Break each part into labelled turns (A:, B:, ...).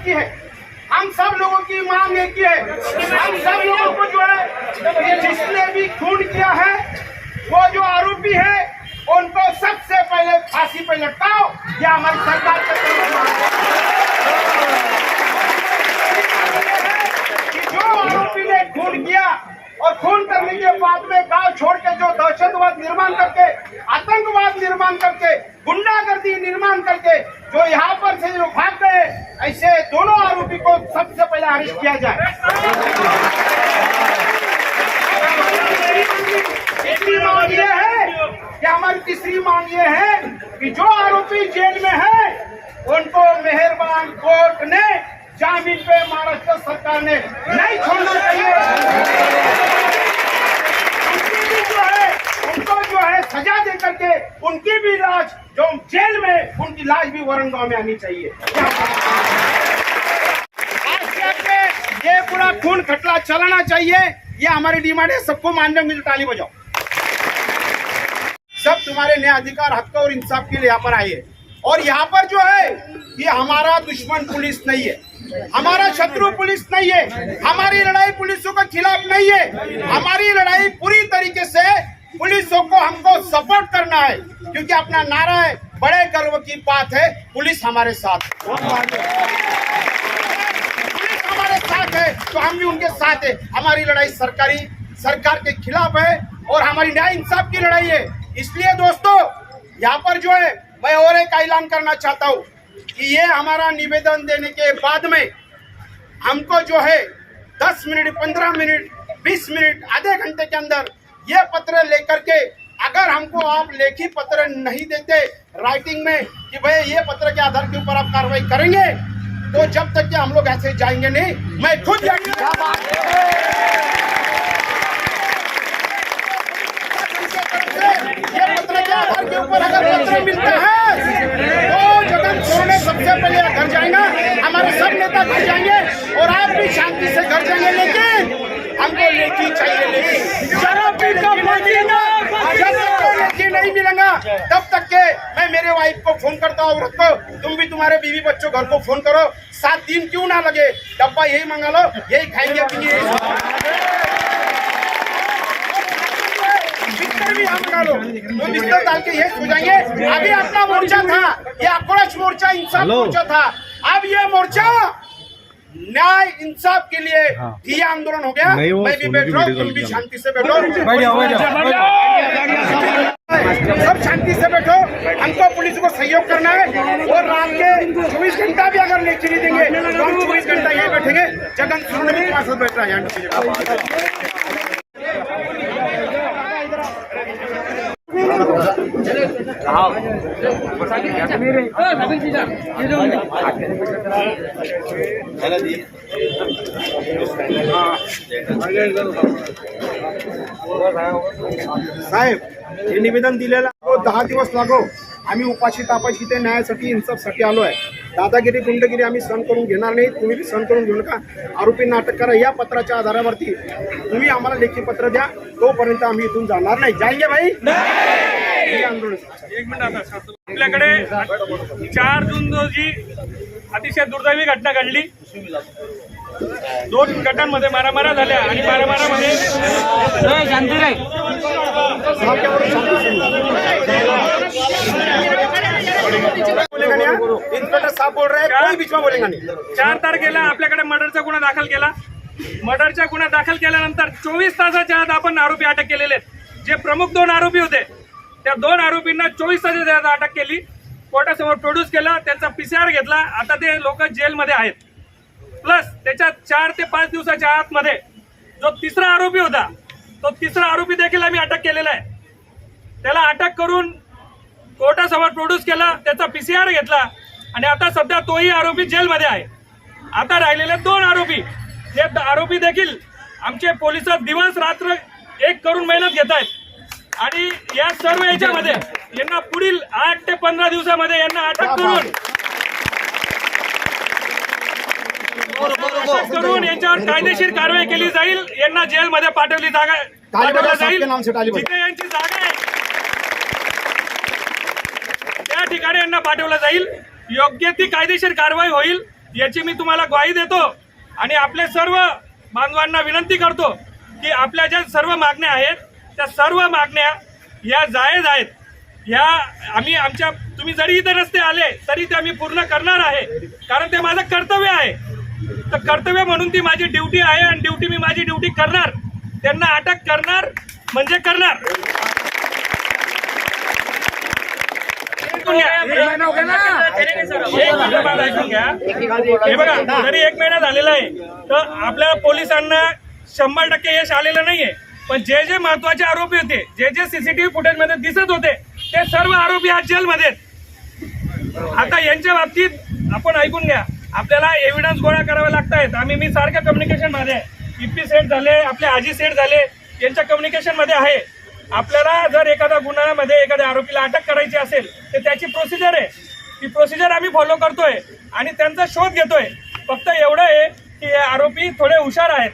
A: की है, हम सब लोगों की मांग एक ही है। हम सब लोगों को जो है जिसने भी खून किया है वो जो आरोपी है उनको सबसे पहले फांसी पे लटकाओ। यह हमारी सरकार का कि जो आरोपी ने खून किया और खून करने के बाद में गांव छोड़ के जो दहशतवाद निर्माण करके, आतंकवाद निर्माण करके, गुंडागर्दी निर्माण करके जो यहाँ पर से जो भाग गए, ऐसे दोनों आरोपी को सबसे पहले अरेस्ट किया जाए। तीसरी मांग ये है कि हमारी तीसरी मांग ये है कि जो आरोपी जेल में है उनको मेहरबान कोर्ट ने जामीन पे महाराष्ट्र सरकार ने नहीं छोड़ना चाहिए। उनको जो है सजा दे करके उनकी भी लाश जो जेल में उनकी लाश भी वरंगाव में आनी चाहिए। आज ये पूरा खून खटला चलाना चाहिए, ये हमारी डिमांड है। सबको मानने में ताली बजाओ। सब तुम्हारे न्याय अधिकार, हक और इंसाफ के लिए यहाँ पर आए और यहाँ पर जो है ये हमारा दुश्मन पुलिस नहीं है, हमारा शत्रु पुलिस नहीं है, हमारी लड़ाई पुलिसों के खिलाफ नहीं है। हमारी लड़ाई पूरी तरीके से पुलिसों को हमको सपोर्ट करना है, क्योंकि अपना नारा है, बड़े गर्व की बात है, पुलिस हमारे साथ हमारे साथ है तो हम भी उनके साथ है। हमारी लड़ाई सरकार के खिलाफ है और हमारी न्याय इंसाफ की लड़ाई है। इसलिए दोस्तों यहाँ पर जो है मैं और एक ऐलान करना चाहता हूँ कि ये हमारा निवेदन देने के बाद में हमको जो है 10 मिनट, 15 मिनट, 20 मिनट, आधे घंटे के अंदर ये पत्र लेकर के, अगर हमको आप लेखी पत्र नहीं देते राइटिंग में कि भाई ये पत्र के आधार के ऊपर आप कार्रवाई करेंगे, तो जब तक कि हम लोग ऐसे जाएंगे नहीं। मैं खुद ये पत्र के आधार के ऊपर अगर पत्र मिलता है तो जगन छोड़ने सबसे पहले घर जाएगा, हमारे सब नेता घर जाएंगे और आप भी शांति से घर जाएंगे। लेकिन हमको लेखी चाहिए, लेकिन लेखी नहीं मिलेगा तब तक के मैं मेरे वाइफ को फोन करता हूँ, औरत को, तुम भी तुम्हारे बीवी बच्चों घर को फोन करो, 7 दिन क्यों ना लगे, डब्बा यही मंगा लो, यही खाएंगे पिएंगे, बिस्तर भी हम मंगा लो, तो बिस्तर डाल के यही सो जाएंगे। अभी अपना मोर्चा था, ये आक्रोश मोर्चा, इंसाफ मोर्चा था, अब ये मोर्चा न्याय इंसाफ के लिए ये आंदोलन हो गया। मैं भी बैठ रहा हूँ, तुम भी शांति से बैठो, सब शांति से बैठो। हमको पुलिस को सहयोग करना है और रात के 24 घंटा भी अगर लेके नहीं देंगे तो हम 24 घंटा यही बैठेंगे। जगन सुनने में पास बैठ रहा है। साहेब हे निवेदन दिलेलं 10 दिवस लागो, आम्ही उपाशी तापाशी ते न्यायासाठी इन्साफसाठी आलो आहे। दादागिरी गुंडगिरी आम्ही सहन करून घेणार नाही, तुम्ही भी सहन करून घेऊ नका। आरोपींना अटक करा, या पत्राच्या आधारावरती तुम्ही आम्हाला लेखी पत्र द्या, तोपर्यंत आम्ही इथून जाणार नाही। जाएंगे भाई आंदोलन।
B: एक मिनिट, आपल्याकडे 4 जून रोजी अतिशय दुर्दैवी घटना घडली। 2 गटांमध्ये मारामारा झाल्या आणि मारामारामध्ये
A: इंस्पेक्टर साहब बोल रहे हैं, कोई बीच में बोलेगा नहीं।
B: 4 तारखेला आपल्याकडे मर्डरचा गुन्हा दाखल केला। मर्डरचा गुन्हा दाखल केल्यानंतर 24 तासाच्या आत आपण आरोपी अटक केलेले आहेत। जे प्रमुख 2 आरोपी होते त्या 2 आरोपींना 24 तासाच्या आत अटक केली, कोर्टासमोर प्रोड्यूस केला, त्यांचा PCR घेतला। आता ते लोक जेलमध्ये आहेत। प्लस त्याच्या 4 ते 5 दिवसाच्या आतमध्ये जो तिसरा आरोपी होता, तो तिसरा आरोपी देखील आम्ही अटक केलेला आहे। त्याला अटक करून कोर्टासमोर प्रोड्यूस केला, त्याचा PCR घेतला आणि आता सध्या तोही आरोपी जेलमध्ये आहे। आता राहिलेले 2 आरोपी, हे आरोपी देखील आमचे पोलिस दिवस रात्र एक करून मेहनत घेत आहेत आणि या सर्व याच्यामध्ये यांना पुढील 8 ते 15 दिवसामध्ये यांना अटक करून यांच्यावर कायदेशीर कारवाई केली जाईल। यांना जेलमध्ये पाठवलं जाईल, जिथे यांची जागा आहे त्या ठिकाणी यांना पाठवलं जाईल। योग्य ती कायदेशीर कारवाई होईल। याची मी तुम्हाला ग्वाही देतो आणि आपले सर्व बांधवांना विनंती करतो की आपल्या ज्या सर्व मागण्या आहेत त्या सर्व मागण्या या जायज आहेत. ह्या आम्ही आमच्या तुम्ही जरी इथे नसते आले तरी ते आम्ही पूर्ण करणार आहे, कारण ते माझं कर्तव्य आहे. तर कर्तव्य म्हणून ती माझी ड्युटी आहे आणि ड्युटी मी माझी ड्युटी करणार. त्यांना अटक करणार म्हणजे करणार. ऐकून घ्या. हे बघा, जरी 1 महिना झालेला आहे तर आपल्या पोलिसांना 100% यश आलेलं नाहीये, पण जे जे महत्वाचे आरोपी होते, जे जे सीसीटीव्ही फुटेज मध्ये दिसत होते, ते सर्व आरोपी आज जेलमध्ये. आता यांच्या बाबतीत आपण ऐकून घ्या, आपल्याला एव्हिडन्स गोळा करावे लागतायत. मी सारख्या कम्युनिकेशन मध्ये आहे. इपी सेट झाले, आपले आजी सेट झाले, यांच्या कम्युनिकेशन मध्ये आहे. आपल्याला जर एखाद्या गुन्ह्यामध्ये एखाद्या आरोपीला अटक करायची असेल तर त्याची प्रोसिजर आहे. ती प्रोसिजर आम्ही फॉलो करतोय आणि त्यांचा शोध घेतोय. फक्त एवढं आहे की हे आरोपी थोडे हुशार आहेत.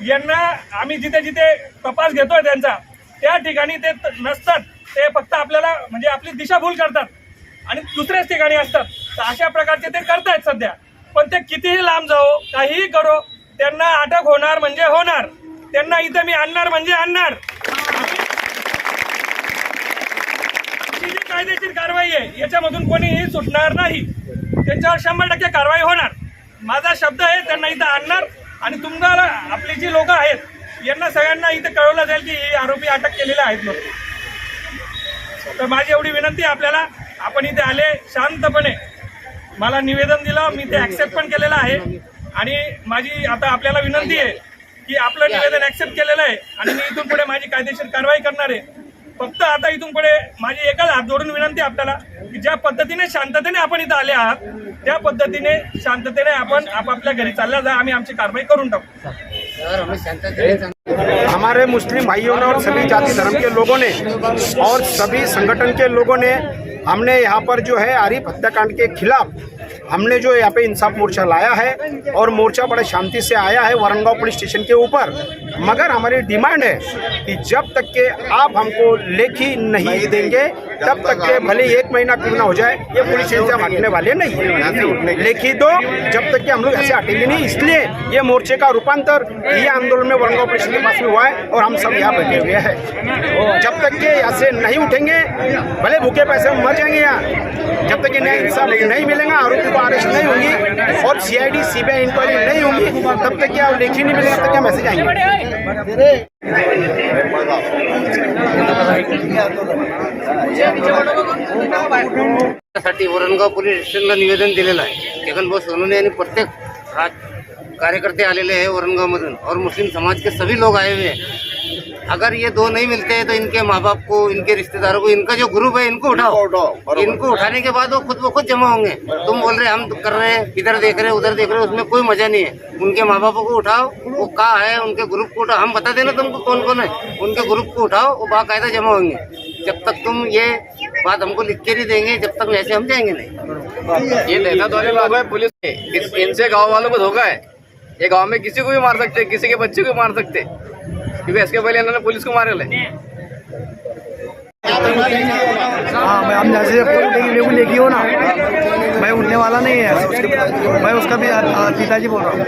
B: यांना आम्ही जिथे जिथे तपास घेतोय त्यांचा, त्या ठिकाणी ते नसतात. ते फक्त आपल्याला म्हणजे आपली दिशाभूल करतात आणि दुसऱ्याच ठिकाणी असतात. तर अशा प्रकारचे ते करतायत सध्या. पण ते कितीही लांब जाओ, काहीही करो, त्यांना अटक होणार म्हणजे होणार. त्यांना इथे मी आणणार म्हणजे आणणार. जी कायदेशीर कारवाई आहे याच्यामधून कोणीही सुटणार नाही. त्यांच्यावर 100% कारवाई होणार. माझा शब्द आहे, त्यांना इथं आणणार. आणि तुम्हाला आपली जी लोक आहेत यांना सगळ्यांना इथे कळवलं जाईल की हे आरोपी अटक केलेले आहेत लोक. तर माझी एवढी विनंती आहे आपल्याला, आपण इथे आले शांतपणे, मला निवेदन दिलं, मी ते ऍक्सेप्ट पण केलेलं आहे. आणि माझी आता आपल्याला विनंती आहे की आपलं निवेदन ऍक्सेप्ट केलेलं आहे आणि मी इथून पुढे माझी कायदेशीर कारवाई करणार आहे. फक्त आता इथून पुढे माझी एकच हात जोडून विनंती आपल्याला की ज्या पद्धतीने शांततेने आपण इथं आले आहात त्या पद्धतीने शांततेने आपण आपापल्या घरी चालल्या जा. आम्ही आमची कारवाई करून टाकू.
A: हमारे मुस्लिम भाइयों ने और सभी जाति धर्म के लोगों ने और सभी संगठन के लोगों ने हमने यहाँ पर जो है आरिफ हत्याकांड के खिलाफ हमने जो यहाँ पे इंसाफ मोर्चा लाया है और मोर्चा बड़े शांति से आया है वरंगाव पुलिस स्टेशन के ऊपर. मगर हमारी डिमांड है कि जब तक के आप हमको लेखी नहीं देंगे तब तक के भले 1 महीना क्यों ना हो जाए, ये पुलिस स्टेशन हटने वाले नहीं है. लेखी दो, जब तक कि हम लोग ऐसे हटेंगे नहीं. इसलिए ये मोर्चे का रूपांतर ये आंदोलन में वरंगाव पुलिस के पास में हुआ है और हम सब यहाँ बैठे हुए हैं. जब तक के यहाँ से नहीं उठेंगे, भले भूखे पैसे में मर जाएंगे यहाँ, जब तक कि न्याय इंसाफ नहीं मिलेगा, आरोपी को अरेस्ट नहीं होंगी और CID CBI इंक्वायरी नहीं होगी, तब तक क्या लेखी नहीं मिलेगा, तब तक क्या मैसेज आएंगे.
C: साठी वरणगाव पोलीस स्टेशनला निवेदन दिलेलं आहे. जगन भाऊ सोनवणे आणि प्रत्येक कार्यकर्ते आलेले हैं वरणगाव मधून और मुस्लिम समाज के सभी लोग आए हुए हैं. अगर ये 2 नहीं मिलते हैं तो इनके माँ बाप को, इनके रिश्तेदारों को, इनका जो ग्रुप है इनको उठाओ. इनको उठाने के बाद वो खुद ब खुद जमा होंगे. तुम बोल रहे हम कर रहे हैं, इधर देख रहे हैं, उधर देख रहे हैं, उसमें कोई मजा नहीं है. उनके माँ बापों को उठाओ, वो कहाँ है, उनके ग्रुप को उठाओ. हम बता देना तुमको कौन कौन है. उनके ग्रुप को उठाओ, वो बाकायदा जमा होंगे. जब तक तुम ये बात हमको लिख के नहीं देंगे तब तक वैसे हम जाएंगे नहीं.
D: ये लेना वाले लोग हैं पुलिस के, इनसे गांव वालों को धोखा है. ये गांव में किसी को भी मार सकते, किसी के बच्चे को मार सकते, क्योंकि इसके पहले इन्होंने पुलिस को मारे ले.
E: हाँ, मैं हम जैसे लेगी हो ना, मैं उठने वाला नहीं है. मैं उसका भी पिताजी बोल रहा हूँ.